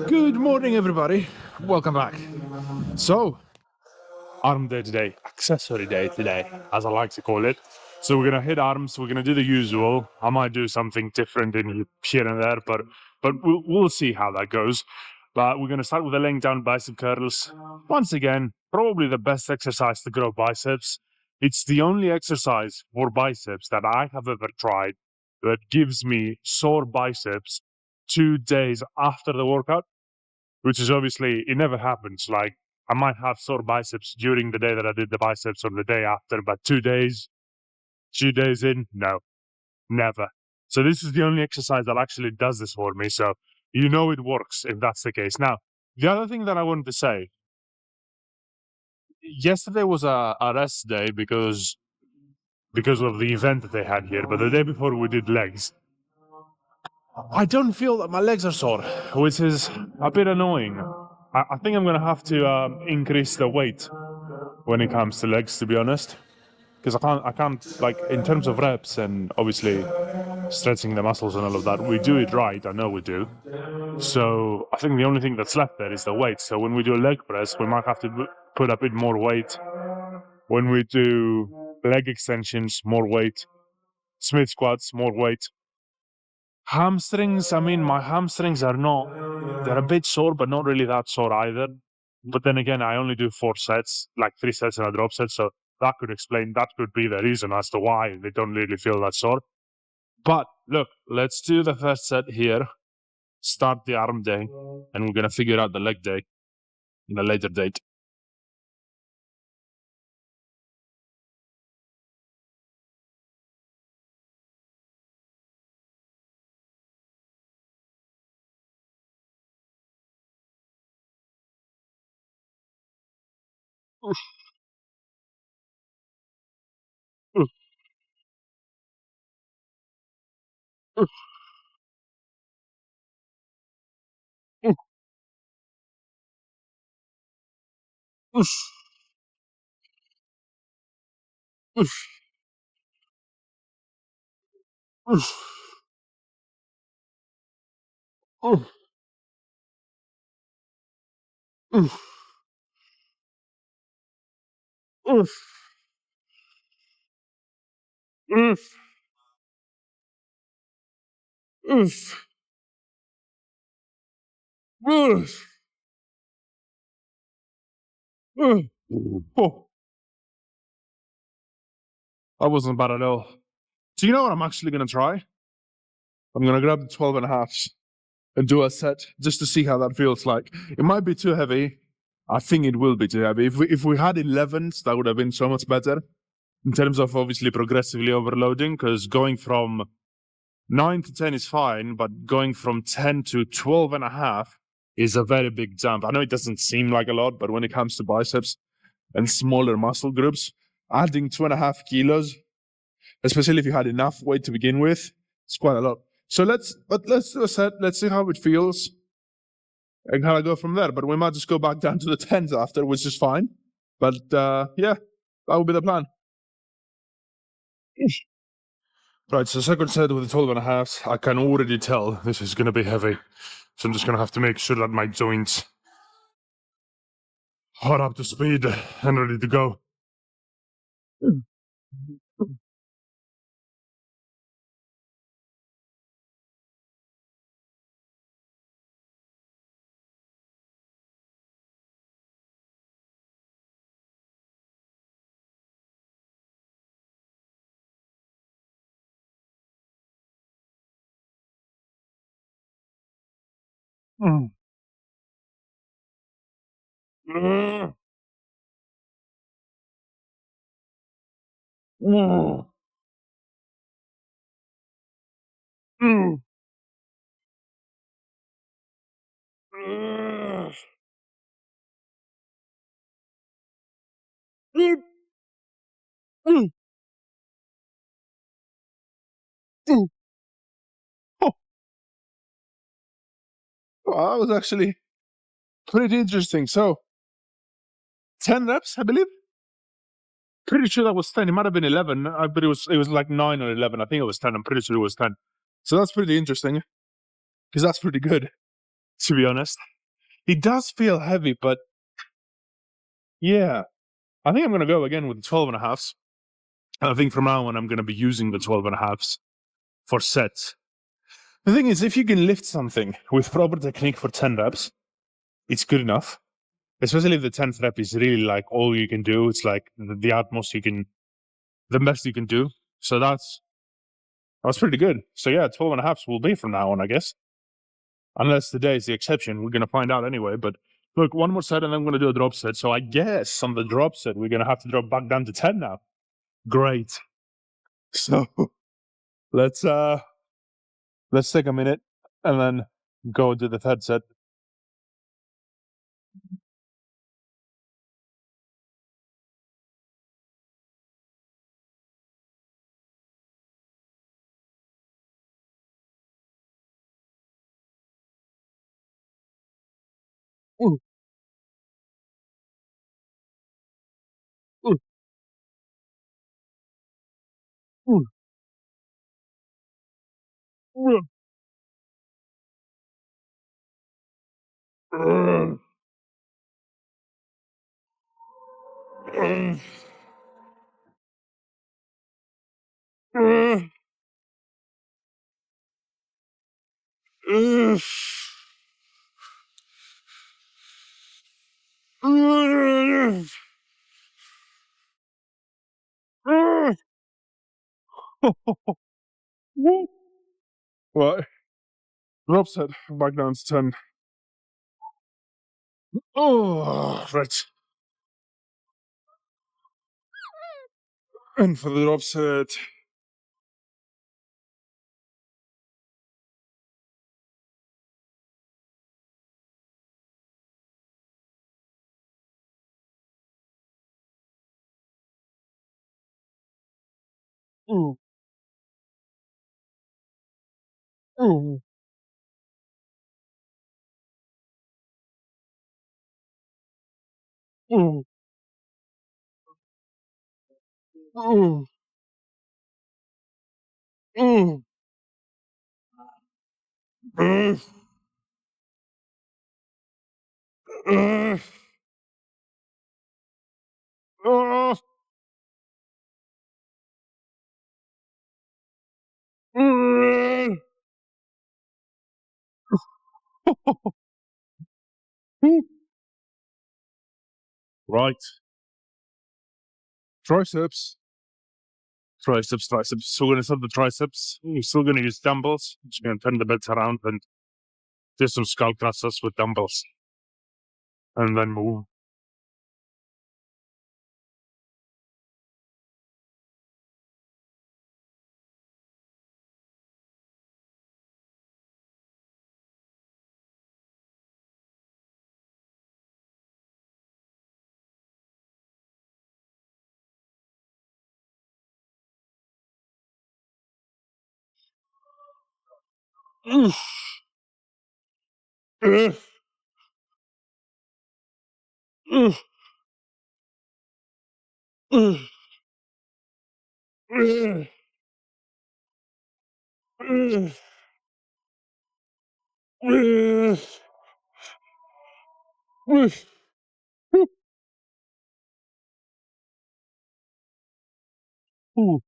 Good morning, everybody. Welcome back. So, arm day today, accessory day today, as I like to call it. So we're gonna hit arms. We're gonna do the usual. I might do something different in here and there, but we'll see how that goes. But we're gonna start with the laying down bicep curls. Once again, probably the best exercise to grow biceps. It's the only exercise for biceps that I have ever tried that gives me sore biceps 2 days after the workout, which is obviously, it never happens. Like, I might have sore biceps during the day that I did the biceps or the day after, but 2 days in, no, never. So this is the only exercise that actually does this for me. So it works if that's the case. Now, the other thing that I wanted to say, yesterday was a rest day because of the event that they had here, but the day before we did legs. I don't feel that my legs are sore, which is a bit annoying. I think I'm gonna have to increase the weight when it comes to legs, to be honest, because I can't like, in terms of reps and obviously stretching the muscles and all of that. We do it right, I know we do. So I think the only thing that's left there is the weight. So when we do a leg press, we might have to put a bit more weight. When we do leg extensions, more weight. Smith squats, more weight. Hamstrings, I mean, my hamstrings are not, they're a bit sore, but not really that sore either. But then again, I only do 4 sets, like 3 sets and a drop set. So that could be the reason as to why they don't really feel that sore. But look, let's do the first set here, start the arm day, and we're going to figure out the leg day in a later date. Oof, oof, oof, oof, oof, oof, oof, oof, oof, oof, oof, oof, oof, oof. Oh, that wasn't bad at all. Do you know what I'm actually going to try? I'm going to grab the 12 and a halves and do a set just to see how that feels like. It might be too heavy. I think it will be too heavy. If we had 11s, that would have been so much better in terms of obviously progressively overloading, because going from 9 to 10 is fine, but going from 10 to 12 and a half is a very big jump. I know it doesn't seem like a lot, but when it comes to biceps and smaller muscle groups, adding 2.5 kilos, especially if you had enough weight to begin with, it's quite a lot. So let's do a set. Let's see how it feels and how I go from there. But we might just go back down to the 10s after, which is fine. But yeah, that would be the plan. Right, so second set with the 12 and a half. I can already tell this is going to be heavy. So I'm just going to have to make sure that my joints are up to speed and ready to go. Mm. Mm. Mm. Mm. Mm. Mm. Mm. Mm. Oh, that was actually pretty interesting. So 10 reps, I believe. Pretty sure that was 10. It might have been 11, but it was like 9 or 11. I think it was 10. I'm pretty sure it was 10. So that's pretty interesting, because that's pretty good, to be honest. It does feel heavy, but yeah, I think I'm going to go again with the 12 and a halves. I think from now on, I'm going to be using the 12 and a halves for sets. The thing is, if you can lift something with proper technique for 10 reps, it's good enough. Especially if the 10th rep is really like all you can do. It's like the utmost you can, the best you can do. So that's pretty good. So yeah, 12 and a halves will be from now on, I guess. Unless today is the exception. We're going to find out anyway. But look, one more set and then I'm going to do a drop set. So I guess on the drop set, we're going to have to drop back down to 10 now. Great. So let's take a minute and then go do the third set. Ooh. Ooh. Ooh. Ooh. Well, drop set back down to 10. Oh, right. And for the drop set. Ooh. Ooh. Ooh. Ooh. Ooh. Uh, uh, uh, uh. Right. Triceps. Triceps, triceps. So we're going to start the triceps. We're still going to use dumbbells. Just going to turn the beds around and do some skull thrusters with dumbbells. And then move. Uh, uh, uh, uh, uh, uh, uh, uh. Ooh.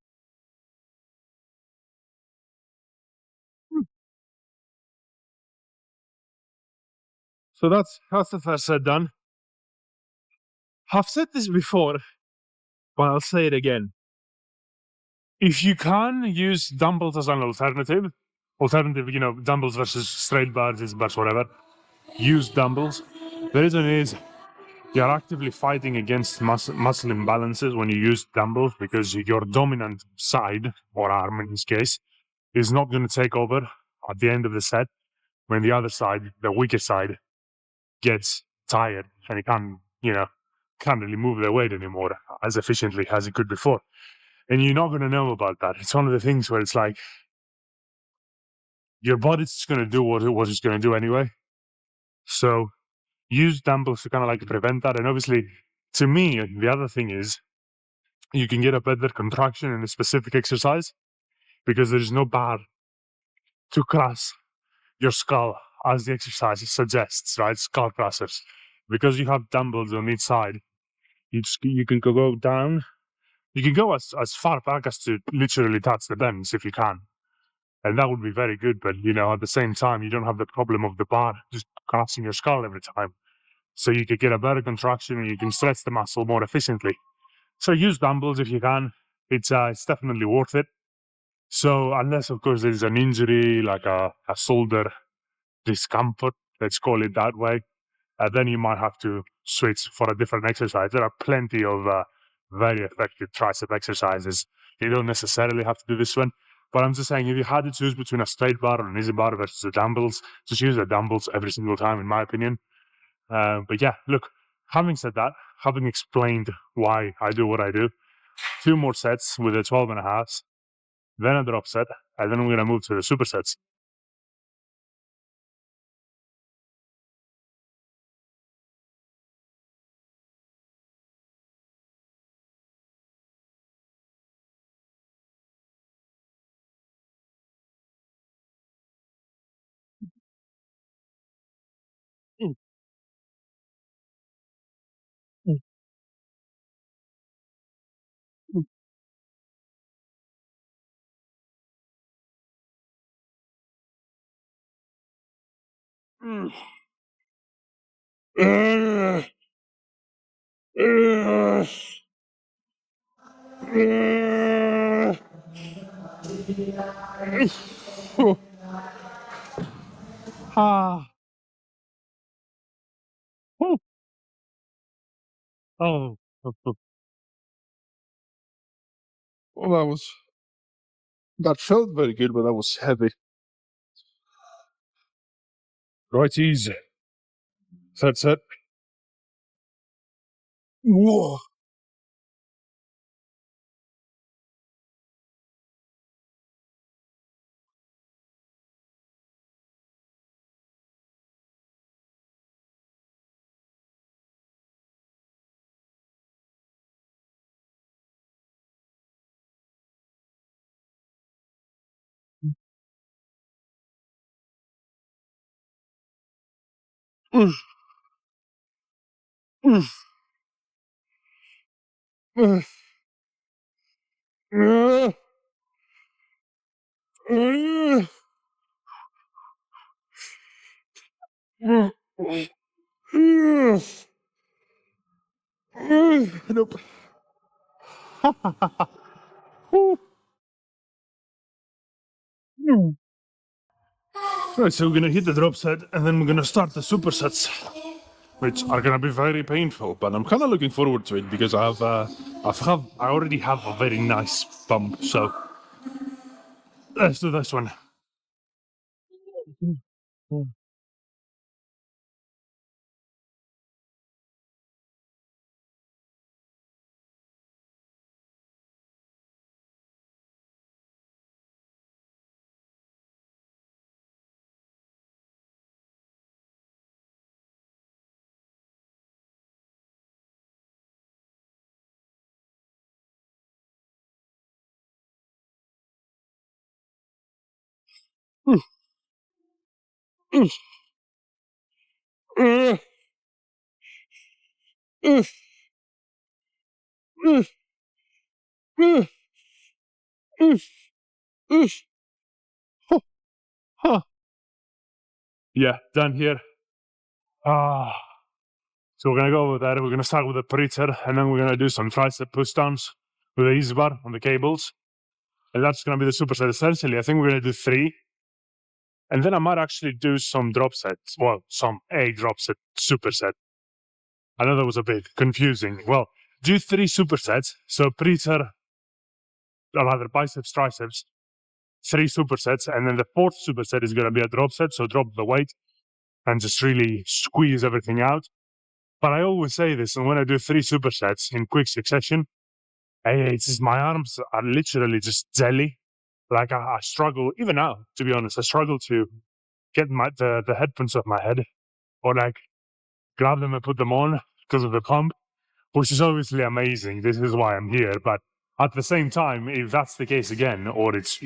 So that's the first set done. I've said this before, but I'll say it again. If you can use dumbbells as an alternative, dumbbells versus straight bars, bars, whatever, use dumbbells. The reason is you're actively fighting against muscle imbalances when you use dumbbells because your dominant side, or arm in this case, is not going to take over at the end of the set when the other side, the weaker side, gets tired and it can't really move their weight anymore as efficiently as it could before. And you're not going to know about that. It's one of the things where it's like your body's just going to do what it's going to do anyway. So use dumbbells to kind of like prevent that. And obviously, to me, the other thing is you can get a better contraction in a specific exercise because there is no bar to crush your skull, as the exercise suggests, right? Skull crushers. Because you have dumbbells on each side, you can go down. You can go as far back as to literally touch the bench if you can. And that would be very good. But, at the same time, you don't have the problem of the bar just crushing your skull every time. So you could get a better contraction and you can stretch the muscle more efficiently. So use dumbbells if you can. It's definitely worth it. So unless, of course, there's an injury, like a shoulder discomfort, let's call it that way, then you might have to switch for a different exercise. There are plenty of very effective tricep exercises. You don't necessarily have to do this one. But I'm just saying, if you had to choose between a straight bar and an easy bar versus the dumbbells, just use the dumbbells every single time, in my opinion. But yeah, look, having said that, having explained why I do what I do, 2 more sets with a 12 and a half, then a drop set, and then we're going to move to the supersets. Mm, mm, mm, mm. Uh, uh, uh, oh, ah, oh, oh, oh. Well, that felt very good, but that was heavy. Right, easy. Third set. Whoa. Mm, mm, mm, mm, mm, mm, mm, nope. Ooh. Mm. Right, so we're gonna hit the drop set, and then we're gonna start the supersets, which are gonna be very painful. But I'm kind of looking forward to it because I already have a very nice bump. So let's do this one. Yeah, done here. Ah. So we're gonna go over there. We're gonna start with the preacher, and then we're gonna do some tricep push downs with the easy bar on the cables, and that's gonna be the superset. Essentially, I think we're gonna do 3, and then I might actually do some drop sets. Well, a drop set superset. I know that was a bit confusing. Well, do 3 supersets. So preacher, or rather biceps, triceps, 3 supersets, and then the 4th superset is gonna be a drop set. So drop the weight and just really squeeze everything out. But I always say this, and when I do 3 supersets in quick succession, it's just my arms are literally just jelly. Like I struggle, even now, to be honest, I struggle to get the headphones off my head or like grab them and put them on because of the pump, which is obviously amazing. This is why I'm here. But at the same time, if that's the case again, or it's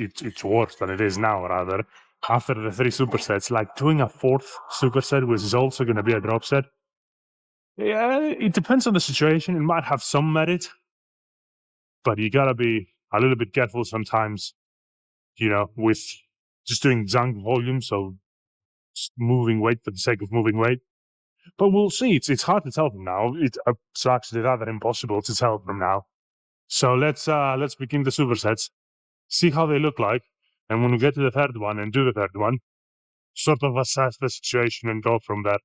worse than it is now, rather, after the 3 supersets, like doing a fourth superset, which is also going to be a drop set. Yeah, it depends on the situation. It might have some merit, but you gotta be a little bit careful sometimes, with just doing junk volume, so just moving weight for the sake of moving weight. But we'll see. It's hard to tell from now. It's actually rather impossible to tell from now. So let's begin the supersets, see how they look like, and when we get to the third one and do the third one, sort of assess the situation and go from there.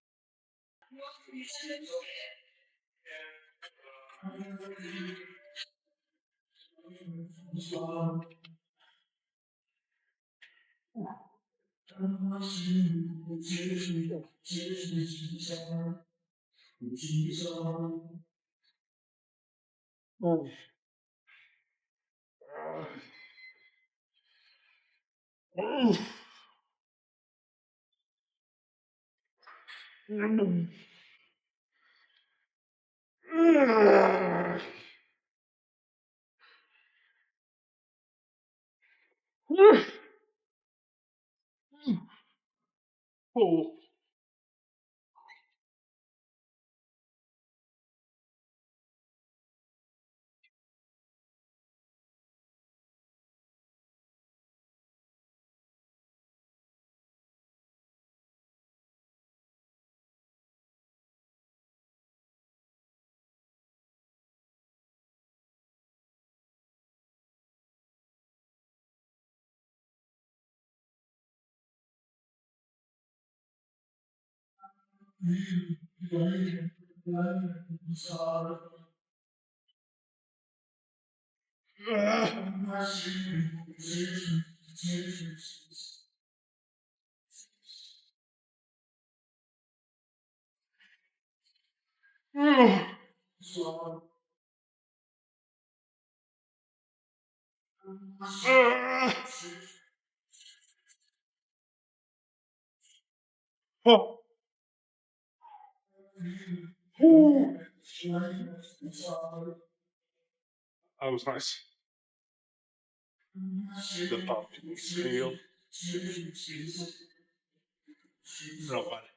That was nice. The pump feel real funny.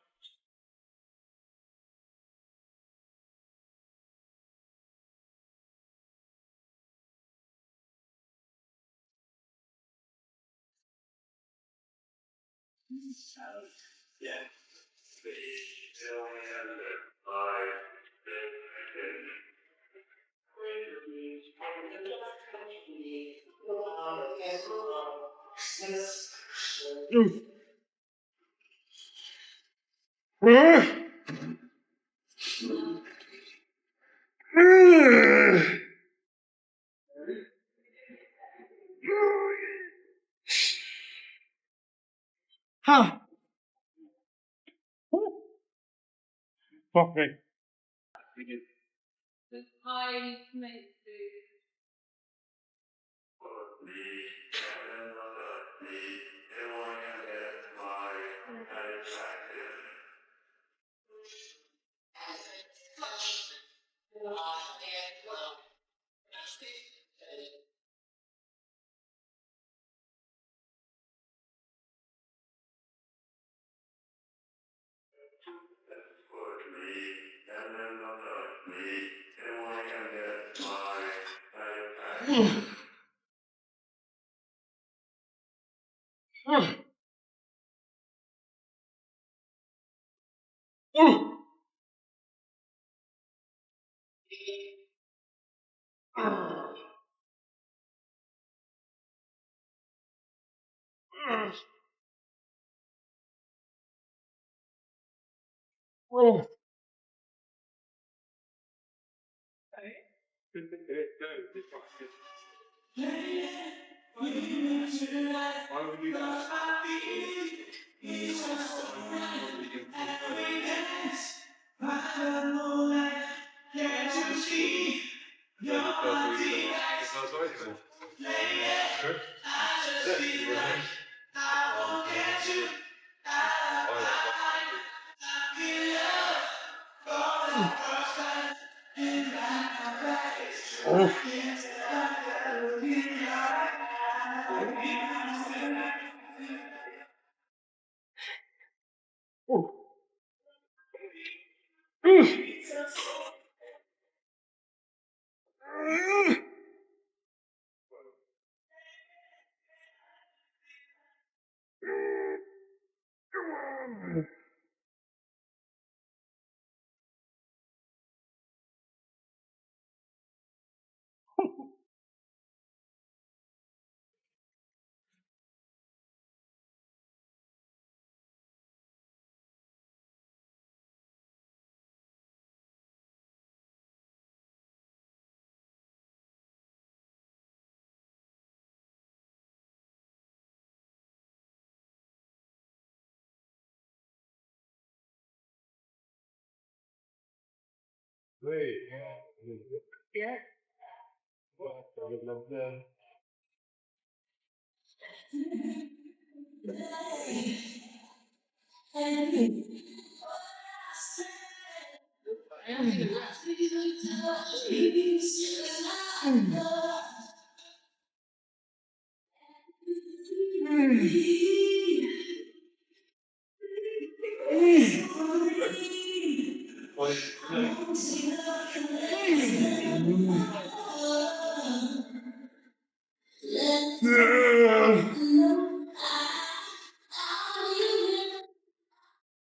Huh. Fuck me.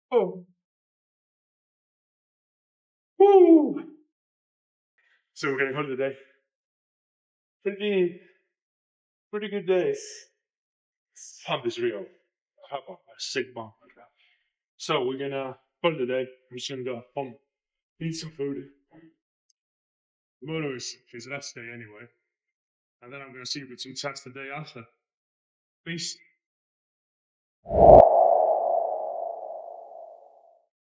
Oh, woo! So we're gonna call it a day. Pretty good day. Pump is real. How about a sick bomb? So we're gonna call it a day. I'm just gonna go home, eat some food. Tomorrow is his last day anyway, and then I'm gonna see you with some chats the day after. Peace.